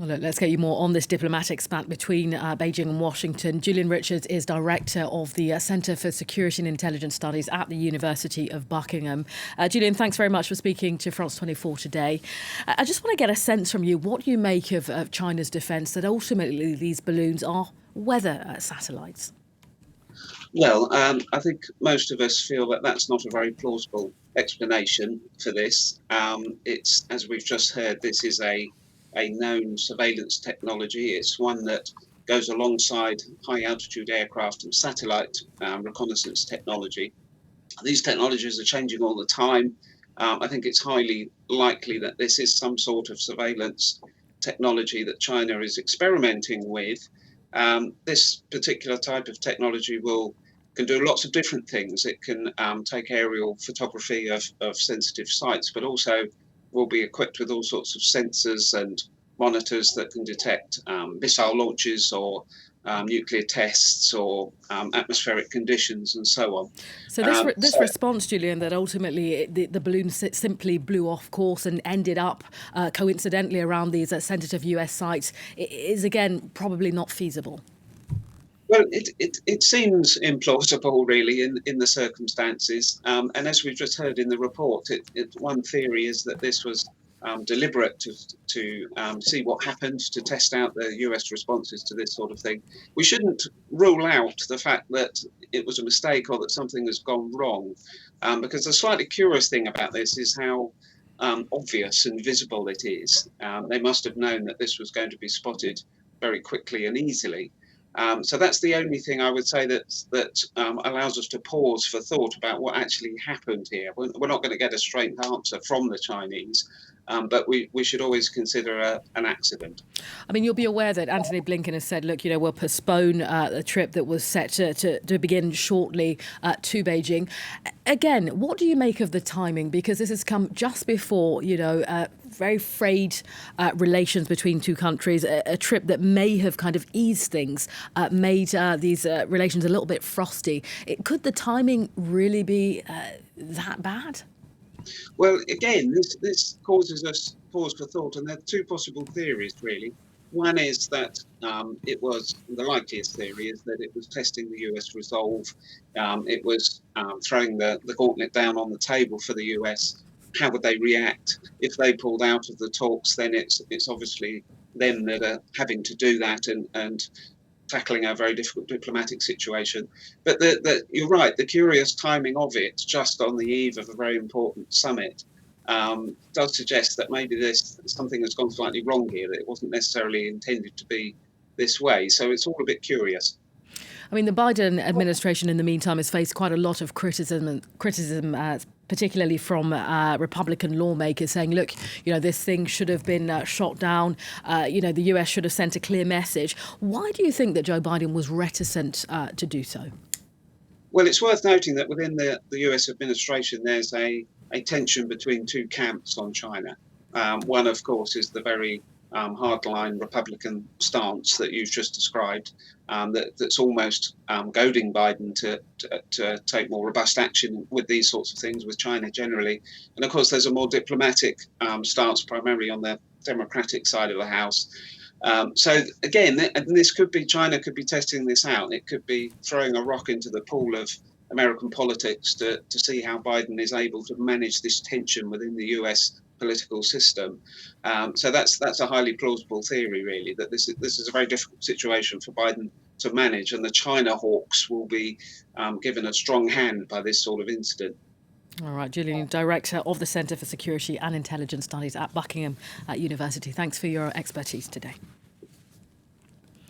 Well, look, let's get you more on this diplomatic spat between Beijing and Washington. Julian Richards is director of the Centre for Security and Intelligence Studies at the University of Buckingham. Julian, thanks very much for speaking to France 24 today. I just want to get a sense from you what you make of China's defence that ultimately these balloons are weather satellites. Well, I think most of us feel that that's not a very plausible explanation for this. It's, as we've just heard, this is a known surveillance technology. It's one that goes alongside high altitude aircraft and satellite reconnaissance technology. These technologies are changing all the time. I think it's highly likely that this is some sort of surveillance technology that China is experimenting with. This particular type of technology can do lots of different things. It can take aerial photography of sensitive sites, but also will be equipped with all sorts of sensors and monitors that can detect missile launches or nuclear tests or atmospheric conditions and so on. So this response, Julian, that ultimately the balloon simply blew off course and ended up coincidentally around these sensitive US sites is, again, probably not feasible. Well, it seems implausible, really, in the circumstances. And as we've just heard in the report, one theory is that this was deliberate to see what happened, to test out the US responses to this sort of thing. We shouldn't rule out the fact that it was a mistake or that something has gone wrong, because the slightly curious thing about this is how obvious and visible it is. They must have known that this was going to be spotted very quickly and easily. So that's the only thing I would say that allows us to pause for thought about what actually happened here. We're not going to get a straight answer from the Chinese, but we should always consider an accident. I mean, you'll be aware that Antony Blinken has said, look, we'll postpone a trip that was set to begin shortly to Beijing. Again, what do you make of the timing? Because this has come just before, very frayed relations between two countries, a trip that may have kind of eased things, made these relations a little bit frosty. Could the timing really be that bad? Well, again, this causes us pause for thought, and there are two possible theories, really. One is that the likeliest theory is that it was testing the US resolve. It was throwing the gauntlet down on the table for the US. How would they react if they pulled out of the talks? Then it's obviously them that are having to do that and tackling a very difficult diplomatic situation. But you're right, the curious timing of it, just on the eve of a very important summit, does suggest that maybe something has gone slightly wrong here, that it wasn't necessarily intended to be this way. So it's all a bit curious. I mean, the Biden administration, in the meantime, has faced quite a lot of criticism, particularly from Republican lawmakers, saying, look, this thing should have been shot down. The US should have sent a clear message. Why do you think that Joe Biden was reticent to do so? Well, it's worth noting that within the US administration, there's a tension between two camps on China. One, of course, is the very hardline Republican stance that you've just described, that's almost goading Biden to take more robust action with these sorts of things, with China generally. And of course, there's a more diplomatic stance, primarily on the Democratic side of the House. So again, China could be testing this out. It could be throwing a rock into the pool of American politics to see how Biden is able to manage this tension within the US political system. So that's a highly plausible theory, really, that this is a very difficult situation for Biden to manage, and the China hawks will be given a strong hand by this sort of incident. All right, Julian, Director of the Centre for Security and Intelligence Studies at Buckingham University. Thanks for your expertise today.